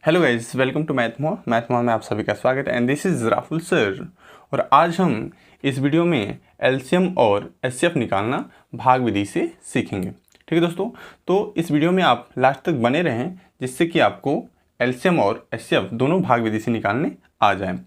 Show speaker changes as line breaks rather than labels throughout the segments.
Hello guys, welcome to math more में आप सभी का स्वागत है and this is Rahul sir. और आज हम इस वीडियो में एलसीएम और एचसीएफ निकालना भाग विधि से सीखेंगे। ठीक है दोस्तों, तो इस वीडियो में आप लास्ट तक बने रहें जिससे कि आपको एलसीएम और एचसीएफ दोनों भाग विधि से निकालने आ जाएं।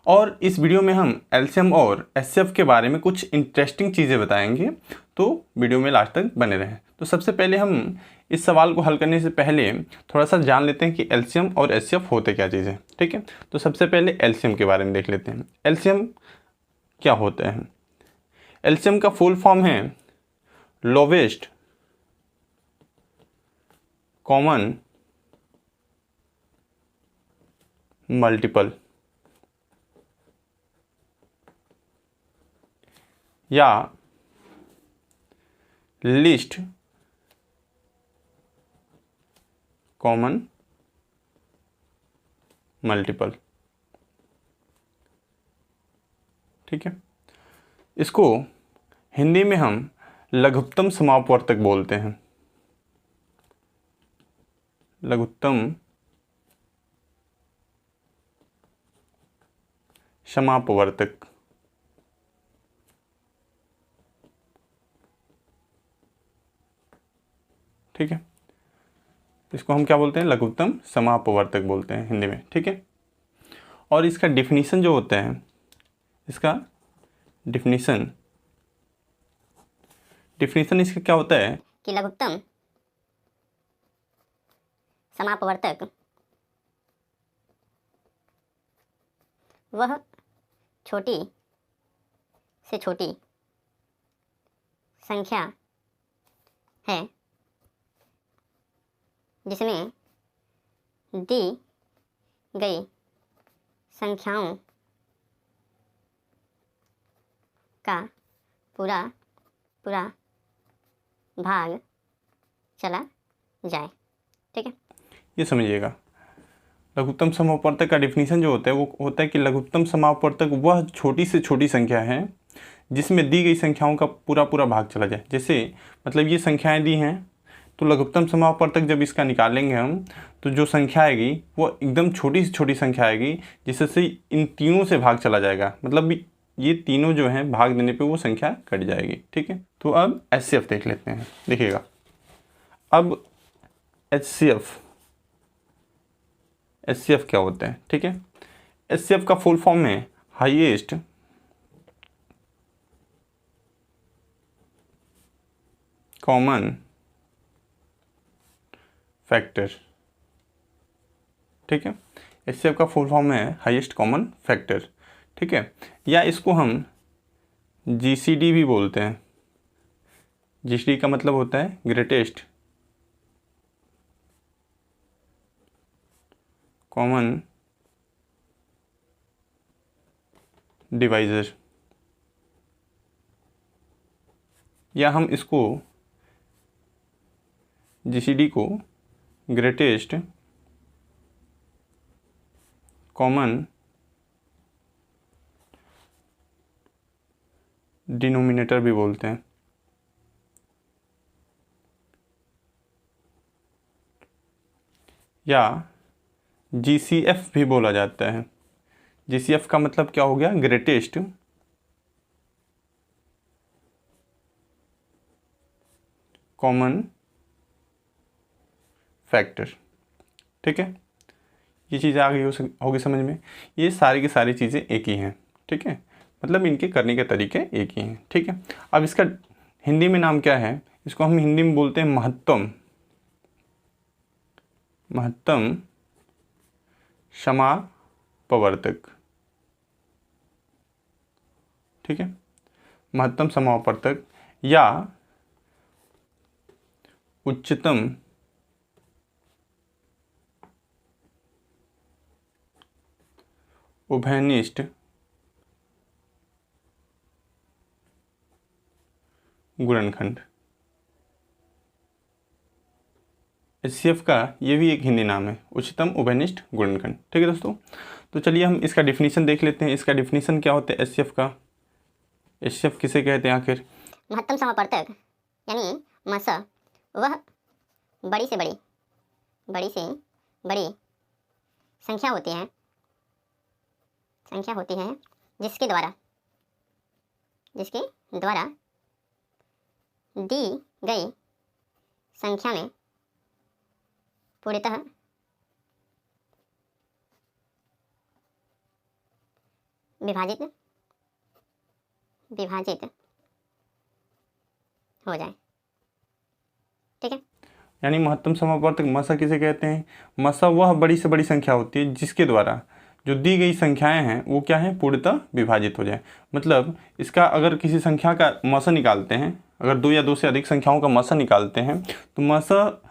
और इस वीडियो में हम एलसीएम और एचसीएफ के बारे में कुछ इंटरेस्टिंग चीज़ें बताएंगे, तो वीडियो में लास्ट तक बने रहें। तो सबसे पहले हम इस सवाल को हल करने से पहले थोड़ा सा जान लेते हैं कि एलसीएम और एचसीएफ होते क्या चीज़ है। ठीक है, तो सबसे पहले एलसीएम के बारे में देख लेते हैं। एलसीएम क्या होता है? एलसीएम का फुल फॉर्म है लोवेस्ट कॉमन मल्टीपल, या लीस्ट कॉमन मल्टीपल। ठीक है, इसको हिंदी में हम लघुत्तम समापवर्तक बोलते हैं। लघुत्तम समापवर्तक। ठीक है, इसको हम क्या बोलते हैं? लघुत्तम समापवर्तक बोलते हैं हिंदी में। ठीक है, और इसका डिफिनीशन जो होता है, इसका डिफिनीशन इसका क्या होता है
कि लघुत्तम समापवर्तक वह छोटी से छोटी संख्या है जिसमें दी गई संख्याओं का पूरा भाग चला जाए। ठीक है,
ये समझिएगा। लघुत्तम समापवर्तक का डिफिनीशन जो होता है वो होता है कि लघुत्तम समापवर्तक वह छोटी से छोटी संख्या है जिसमें दी गई संख्याओं का पूरा भाग चला जाए। जैसे मतलब ये संख्याएं दी हैं, तो लघुत्तम समापवर्तक जब इसका निकालेंगे हम, तो जो संख्या आएगी वो एकदम छोटी से छोटी संख्या आएगी जिससे इन तीनों से भाग चला जाएगा। मतलब ये तीनों जो हैं भाग देने पे वो संख्या कट जाएगी। ठीक है, तो अब एचसीएफ देख लेते हैं। देखिएगा, अब एचसीएफ क्या होता है? ठीक है, एचसीएफ का फुल फॉर्म है हाईएस्ट कॉमन फैक्टर। ठीक है, एचसीएफ का फुल फॉर्म है हाईएस्ट कॉमन फैक्टर। ठीक है, या इसको हम जीसीडी भी बोलते हैं। जीसीडी का मतलब होता है ग्रेटेस्ट कॉमन डिवाइजर, या हम इसको जीसीडी को ग्रेटेस्ट कॉमन डिनोमिनेटर भी बोलते हैं। या जीसीएफ भी बोला जाता है। जीसीएफ का मतलब क्या हो गया? Greatest common factor. ठीक है, ये चीज़ें आ गई होगी समझ में। ये सारी की सारी चीज़ें एक ही हैं। ठीक है, मतलब इनके करने के तरीके एक ही हैं। ठीक है, अब इसका हिंदी में नाम क्या है? इसको हम हिंदी में बोलते हैं महत्तम समापवर्तक। ठीक है, महत्तम समापवर्तक या उच्चतम उभयनिष्ठ गुणनखंड। एचसीएफ का ये भी एक हिंदी नाम है, उच्चतम उभयनिष्ठ गुणनखंड। ठीक है दोस्तों, तो चलिए हम इसका डिफिनीशन देख लेते हैं। इसका डिफिनीशन क्या होता है एचसीएफ का? एचसीएफ किसे कहते हैं आखिर?
महत्तम समापवर्तक यानी मस वह बड़ी से बड़ी संख्या होती है जिसके द्वारा दी गई संख्या में पूर्णतः विभाजित हो जाए। ठीक है,
यानी महत्तम समापवर्तक मसा किसे कहते हैं? मसा वह बड़ी से बड़ी संख्या होती है जिसके द्वारा जो दी गई संख्याएं हैं वो क्या है, पूर्णतः विभाजित हो जाए। मतलब इसका अगर किसी संख्या का मसा निकालते हैं, अगर दो या दो से अधिक संख्याओं का मसा निकालते हैं तो मसा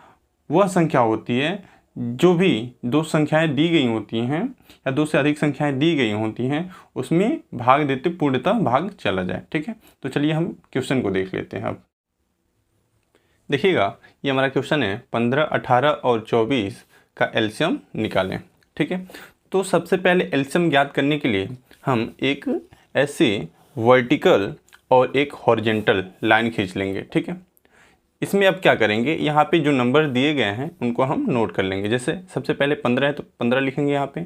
वह संख्या होती है जो भी दो संख्याएं दी गई होती हैं या दो से अधिक संख्याएं दी गई होती हैं उसमें भाग देते पूर्णतः भाग चला जाए। ठीक है, तो चलिए हम क्वेश्चन को देख लेते हैं। अब देखिएगा, ये हमारा क्वेश्चन है 15, 18 और 24 का एलसीएम निकालें। ठीक है, तो सबसे पहले एलसीएम ज्ञात करने के लिए हम एक ऐसे वर्टिकल और एक हॉरिजेंटल लाइन खींच लेंगे। ठीक है, इसमें अब क्या करेंगे, यहाँ पे जो नंबर दिए गए हैं उनको हम नोट कर लेंगे। जैसे सबसे पहले 15 है तो 15 लिखेंगे यहाँ पे,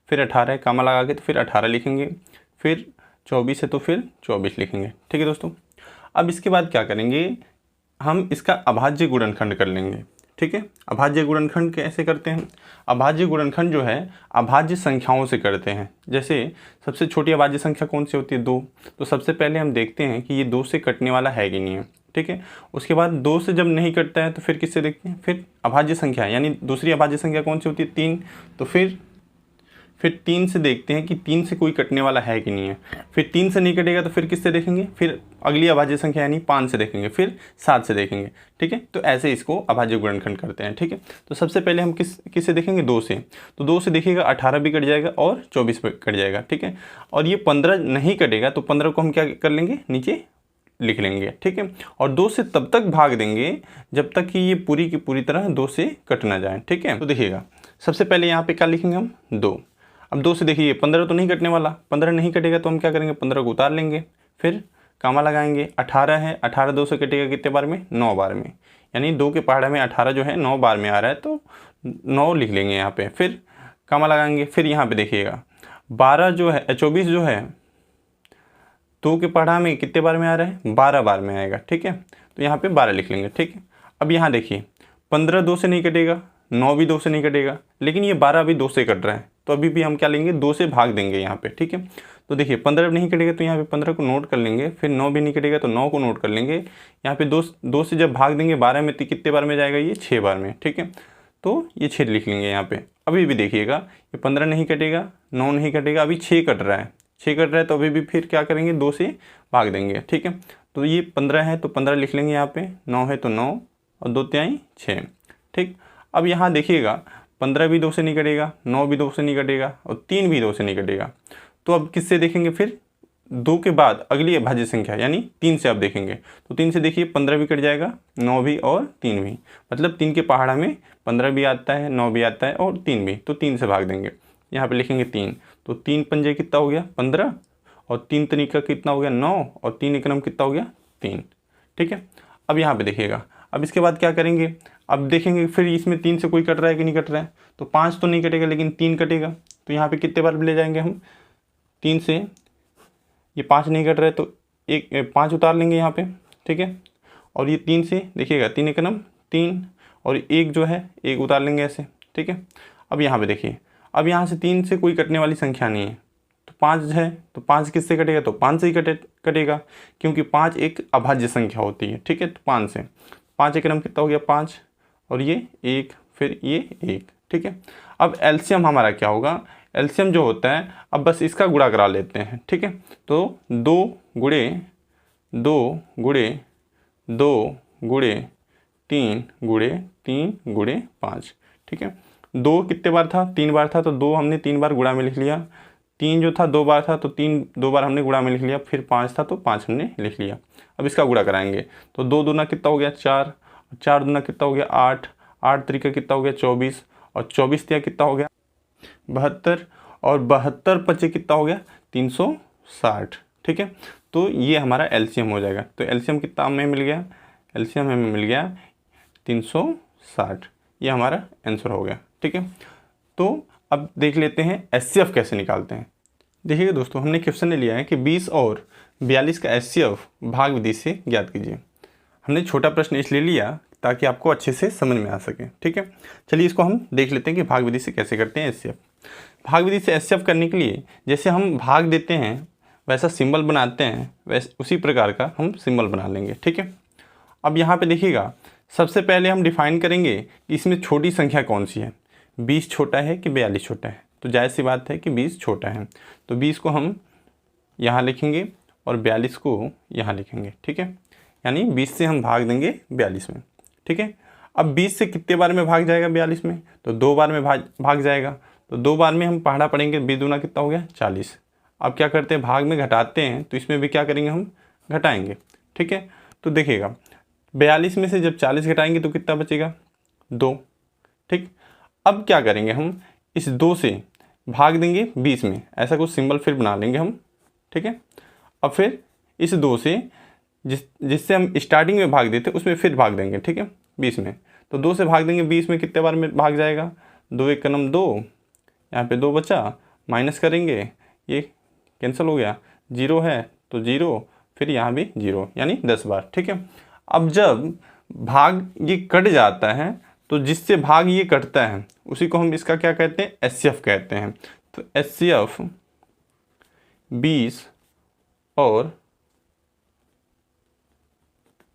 फिर 18 है कामा लगा के तो फिर 18 लिखेंगे, फिर 24 है तो फिर 24 लिखेंगे। ठीक है दोस्तों, अब इसके बाद क्या करेंगे, हम इसका अभाज्य गुणनखंड कर लेंगे। ठीक है, अभाज्य गुणनखंड कैसे करते हैं? अभाज्य गुणनखंड जो है अभाज्य संख्याओं से करते हैं। जैसे सबसे छोटी अभाज्य संख्या कौन सी होती है? 2। तो सबसे पहले हम देखते हैं कि ये 2 से कटने वाला है कि नहीं है। ठीक है, उसके बाद 2 से जब नहीं कटता है तो फिर किससे देखते हैं? फिर अभाज्य संख्या यानी दूसरी अभाज्य संख्या कौन सी होती है? 3। तो फिर 3 से देखते हैं कि 3 से कोई कटने वाला है कि नहीं है। फिर 3 से नहीं कटेगा तो फिर किससे देखेंगे? फिर अगली अभाज्य संख्या यानी 5 से देखेंगे, फिर 7 से देखेंगे। ठीक है, तो ऐसे इसको अभाज्य गुणनखंड करते हैं। ठीक है, तो सबसे पहले हम किससे देखेंगे? 2 से। तो 2 से देखिएगा 18 भी कट जाएगा और 24 भी कट जाएगा। ठीक है, और ये 15 नहीं कटेगा तो 15 को हम क्या कर लेंगे? नीचे लिख लेंगे। ठीक है, और 2 से तब तक भाग देंगे जब तक कि ये पूरी की पूरी तरह 2 से कट ना जाए। ठीक है, तो देखिएगा सबसे पहले यहाँ पे क्या लिखेंगे हम? 2। अब 2 से देखिए 15 तो नहीं कटने वाला, 15 नहीं कटेगा तो हम क्या करेंगे? 15 को उतार लेंगे, फिर कामा लगाएंगे। 18 है, 18 2 से कटेगा कितने बार में? 9 बार में। यानी 2 के पहाड़े में 18 जो है 9 बार में आ रहा है तो 9 लिख लेंगे यहाँ पे, फिर कामा लगाएंगे। फिर यहाँ पे देखिएगा 12 जो है 24 जो है 2 के पढ़ा में कितने बार में आ रहा है? 12 बार में आएगा। ठीक है, तो यहाँ पे 12 लिख लेंगे। ठीक है, अब यहाँ देखिए 15 2 से नहीं कटेगा, 9 भी 2 से नहीं कटेगा, लेकिन ये 12 भी 2 से कट रहा है तो अभी भी हम क्या लेंगे? 2 से भाग देंगे यहाँ पे। ठीक है, तो देखिए 15 नहीं कटेगा तो यहाँ पे 15 को नोट कर लेंगे, फिर 9 भी नहीं कटेगा तो 9 को नोट कर लेंगे। यहाँ पे 2 से जब भाग देंगे 12 में तो कितने बार में जाएगा? ये 6 बार में। ठीक है, तो ये 6 लिख लेंगे यहाँ पे। अभी भी देखिएगा ये 15 नहीं कटेगा, 9 नहीं कटेगा, अभी 6 कट रहा है, 6 कट रहा है तो अभी भी फिर क्या करेंगे? 2 से भाग देंगे। ठीक है, तो ये 15 है तो 15 लिख लेंगे यहाँ पे, 9 है तो 9 और 2 तिहाई 6। ठीक, अब यहाँ देखिएगा 15 भी 2 से नहीं कटेगा, 9 भी 2 से नहीं कटेगा और 3 भी 2 से नहीं कटेगा। तो अब किससे देखेंगे? फिर 2 के बाद अगली अभाज्य संख्या यानी 3 से अब देखेंगे। तो 3 से देखिए 15 भी कट जाएगा, 9 भी और 3 भी, मतलब 3 के पहाड़ा में 15 भी आता है, 9 भी आता है और 3 भी, तो 3 से भाग देंगे। यहाँ पे लिखेंगे 3, तो 3 पंजे कितना हो गया? 15 और 3 तरीका कितना हो गया? 9 और 3 एकम कितना हो गया? 3। ठीक है, अब यहाँ पे देखिएगा, अब इसके बाद क्या करेंगे? अब देखेंगे फिर इसमें 3 से कोई कट रहा है कि नहीं कट रहा है, तो 5 तो नहीं कटेगा लेकिन 3 कटेगा, तो यहाँ पे कितने बार ले जाएंगे हम? 3 से ये 5 नहीं कट रहा है तो 5 उतार लेंगे यहाँ पे। ठीक है, और ये 3 से देखिएगा 3 एकम 3 और 1 जो है 1 उतार लेंगे ऐसे। ठीक है, अब यहाँ पे देखिए, अब यहाँ से 3 से कोई कटने वाली संख्या नहीं है तो 5 है, तो 5 किससे कटेगा? तो 5 से ही कटेगा क्योंकि 5 एक अभाज्य संख्या होती है। ठीक है, तो 5 से 5 एकम कितना हो गया? 5 और ये 1, फिर ये 1। ठीक है, अब एलसीएम हमारा क्या होगा? एलसीएम जो होता है, अब बस इसका गुणा करा लेते हैं। ठीक है, तो 2 गुणे 2 गुणे 2 गुणे 3 गुणे 3 गुणे 5। ठीक है, 2 कितने बार था? 3 बार था, तो 2 हमने 3 बार गुणा में लिख लिया। 3 जो था 2 बार था तो 3 2 बार हमने गुणा में लिख लिया, फिर 5 था तो 5 हमने लिख लिया। अब इसका गुणा कराएंगे तो 2 दूना कितना हो गया? 4, 4 दूना कितना हो गया? 8, 8 तरीका कितना हो गया? 24 और 24 तिया कितना हो गया? 72 और 72 पचे कितना हो गया? 360। ठीक है, तो ये हमारा एलसीएम हो जाएगा। तो एलसीएम कितना हमें मिल गया? एलसीएम हमें मिल गया 360। ये हमारा आंसर हो गया। ठीक है, तो अब देख लेते हैं HCF कैसे निकालते हैं। देखिए दोस्तों, हमने क्वेश्चन ने लिया है कि 20 और 42 का HCF भाग विधि से ज्ञात कीजिए। हमने छोटा प्रश्न इसलिए लिया ताकि आपको अच्छे से समझ में आ सके। ठीक है, चलिए इसको हम देख लेते हैं कि भाग विधि से कैसे करते हैं HCF। भाग विधि से HCF करने के लिए जैसे हम भाग देते हैं वैसा सिंबल बनाते हैं, वैसे उसी प्रकार का हम सिंबल बना लेंगे। ठीक है, अब यहाँ पे देखिएगा, सबसे पहले हम डिफाइन करेंगे कि इसमें छोटी संख्या कौन सी है, 20 छोटा है कि 42 छोटा है। तो जायज़ सी बात है कि 20 छोटा है, तो 20 को हम यहाँ लिखेंगे और 42 को यहाँ लिखेंगे। ठीक है, यानी 20 से हम भाग देंगे 42 में। ठीक है, अब 20 से कितने बार में भाग जाएगा 42 में, तो 2 बार में भाग जाएगा। तो 2 बार में हम पहाड़ा पढ़ेंगे, 20 दूना कितना हो गया 40। अब क्या करते हैं, भाग में घटाते हैं, तो इसमें भी क्या करेंगे, हम घटाएंगे। ठीक है, तो देखिएगा 42 में से जब 40 घटाएंगे तो कितना बचेगा 2। ठीक, अब क्या करेंगे, हम इस 2 से भाग देंगे 20 में, ऐसा कुछ सिंबल फिर बना लेंगे हम। ठीक है, अब फिर इस 2 से जिससे हम स्टार्टिंग में भाग देते उसमें फिर भाग देंगे। ठीक है, 20 में, तो 2 से भाग देंगे 20 में, कितने बार में भाग जाएगा, 2 1 कलम 2, यहाँ पे 2 बचा, माइनस करेंगे, ये कैंसिल हो गया, 0 है तो 0, फिर यहाँ भी 0, यानी 10 बार। ठीक है, अब जब भाग ये कट जाता है तो जिससे भाग ये कटता है उसी को हम इसका क्या कहते हैं, HCF कहते हैं। तो HCF 20 और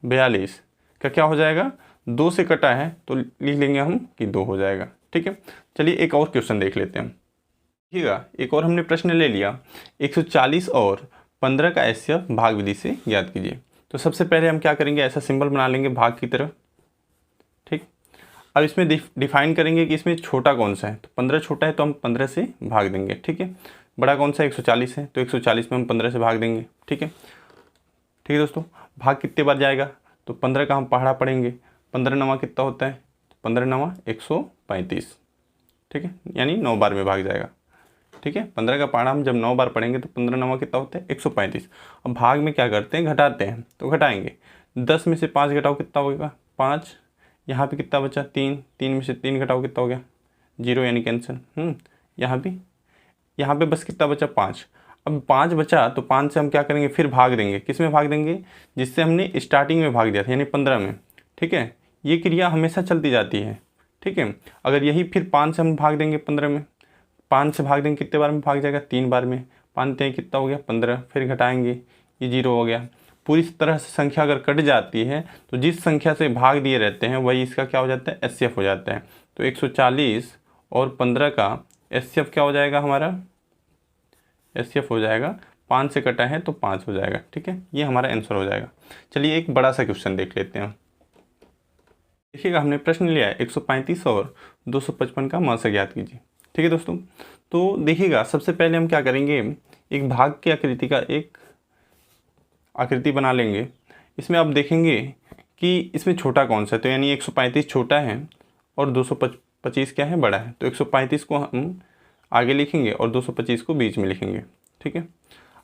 42 का क्या हो जाएगा, 2 से कटा है तो लिख लेंगे हम कि 2 हो जाएगा। ठीक है, चलिए एक और क्वेश्चन देख लेते हैं। देखिएगा, एक और हमने प्रश्न ले लिया, 140 और 15 का HCF भाग विधि से ज्ञात कीजिए। तो सबसे पहले हम क्या करेंगे, ऐसा सिंबल बना लेंगे भाग की तरह। ठीक, अब इसमें डिफाइन करेंगे कि इसमें छोटा कौन सा है, तो 15 छोटा है तो हम 15 से भाग देंगे। ठीक है, बड़ा कौन सा है, 140 है, तो 140 में हम 15 से भाग देंगे। ठीक है, ठीक है दोस्तों, भाग कितने बार जाएगा, तो 15 का हम पहाड़ा पढ़ेंगे, 15 नवा कितना होता है, 15 नवा 135। ठीक है, यानी 9 बार में भाग जाएगा। ठीक है, 15 का पहाड़ा हम जब 9 बार पढ़ेंगे तो 15 नवा कितना होता है, 135। अब भाग में क्या करते हैं, घटाते हैं, तो घटाएंगे, 10 में से 5 घटाओ कितना होगा 5, यहाँ पे कितना बचा 3, 3 में से 3 घटाओ कितना हो गया 0, यानी कैंसिल। यहाँ पे बस कितना बचा 5। अब 5 बचा तो 5 से हम क्या करेंगे, फिर भाग देंगे, किस में भाग देंगे, जिससे हमने स्टार्टिंग में भाग दिया था, यानी 15 में। ठीक है, ये क्रिया हमेशा चलती जाती है। ठीक है, अगर यही फिर 5 से हम भाग देंगे 15 में, 5 से भाग देंगे कितने बार में भाग जाएगा, 3 बार में, 5 3 कितना हो गया 15, फिर घटाएंगे, ये 0 हो गया। पूरी तरह से संख्या अगर कट जाती है तो जिस संख्या से भाग दिए रहते हैं वही इसका क्या हो जाता है, HCF हो जाता है। तो 140 और 15 का HCF क्या हो जाएगा, हमारा HCF हो जाएगा, 5 से कटा है तो 5 हो जाएगा। ठीक है, ये हमारा आंसर हो जाएगा। चलिए एक बड़ा सा क्वेश्चन देख लेते हैं। देखिएगा, हमने प्रश्न लिया है 135 और 255 का मान से ज्ञात कीजिए। ठीक है दोस्तों, तो देखिएगा, सबसे पहले हम क्या करेंगे, एक भाग की आकृति का एक आकृति बना लेंगे। इसमें आप देखेंगे कि इसमें छोटा कौन सा है, तो यानी 135 छोटा है और 225 क्या है, बड़ा है। तो 135 को हम आगे लिखेंगे और 225 को बीच में लिखेंगे। ठीक है,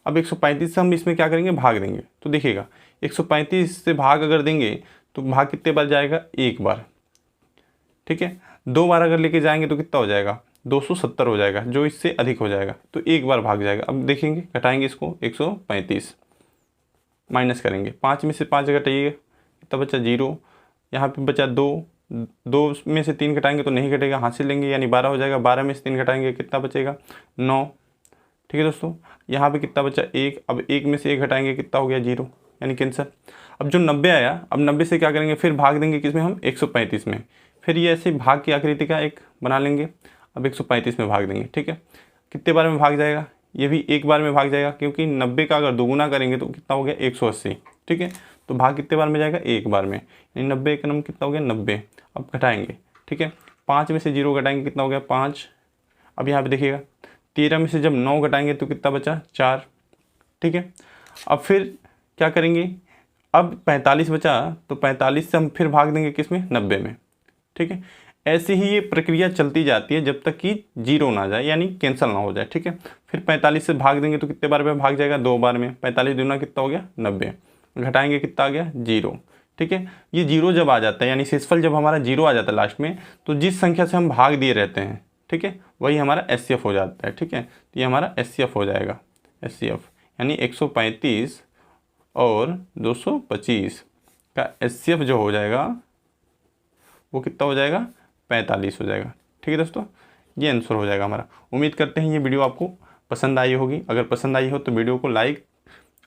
अब 135 से हम इसमें क्या करेंगे, भाग देंगे। तो देखिएगा 135 से भाग अगर देंगे तो भाग कितने बार जाएगा, 1 बार। ठीक है, 2 बार अगर लेके जाएंगे तो कितना हो जाएगा, 270 हो जाएगा, जो इससे अधिक हो जाएगा, तो 1 बार भाग जाएगा। अब देखेंगे, घटाएंगे इसको, 135 माइनस करेंगे, 5 में से 5 घटाइएगा, कितना बचा 0, यहाँ पे बचा 2, 2 में से 3 घटाएंगे तो नहीं घटेगा, हाथ से लेंगे, यानी 12 हो जाएगा, 12 में से 3 घटाएंगे कितना बचेगा 9। ठीक है दोस्तों, यहाँ पे कितना बचा 1, अब 1 में से 1 घटाएंगे कितना हो गया 0, यानी कैंसर। अब जो 90 आया, अब 90 से क्या करेंगे, फिर भाग देंगे किसमें, हम 135 में, फिर ये ऐसे भाग की आकृति का एक बना लेंगे। अब 135 में भाग देंगे। ठीक है, कितने बार में भाग जाएगा, ये भी 1 बार में भाग जाएगा, क्योंकि 90 का अगर दोगुना करेंगे तो कितना हो गया 180। ठीक है, तो भाग कितने बार में जाएगा, 1 बार में, यानी 90 का नंबर कितना हो गया 90। अब घटाएंगे, ठीक है, 5 में से 0 घटाएंगे कितना हो गया 5। अब यहाँ पे देखिएगा 13 में से जब 9 घटाएंगे तो कितना बचा 4। ठीक है, अब फिर क्या करेंगे, अब 45 बचा, तो 45 से हम फिर भाग देंगे किसमें, 90 में। ठीक है, ऐसे ही ये प्रक्रिया चलती जाती है जब तक कि 0 ना जाए, यानी कैंसिल ना हो जाए। ठीक है, फिर 45 से भाग देंगे तो कितने बार में भाग जाएगा, 2 बार में, 45 दूना कितना हो गया 90, घटाएंगे कितना आ गया 0। ठीक है, ये 0 जब आ जाता है, यानी शेषफल जब हमारा 0 आ जाता है लास्ट में, तो जिस संख्या से हम भाग दिए रहते हैं, ठीक है, वही हमारा SCF हो जाता है। ठीक है, तो ये हमारा SCF हो जाएगा, SCF यानी 135 और 225 का SCF जो हो जाएगा वो कितना हो जाएगा, 45 हो जाएगा। ठीक है दोस्तों, ये आंसर हो जाएगा हमारा। उम्मीद करते हैं ये वीडियो आपको पसंद आई होगी। अगर पसंद आई हो तो वीडियो को लाइक,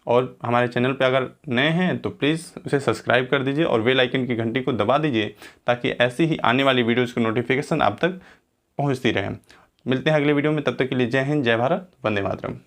और हमारे चैनल पे अगर नए हैं तो प्लीज़ उसे सब्सक्राइब कर दीजिए और बेल आइकन की घंटी को दबा दीजिए, ताकि ऐसी ही आने वाली वीडियोज़ की नोटिफिकेशन आप तक पहुंचती रहे। मिलते हैं अगले वीडियो में, तब तक के लिए जय हिंद, जय भारत, वंदे मातरम।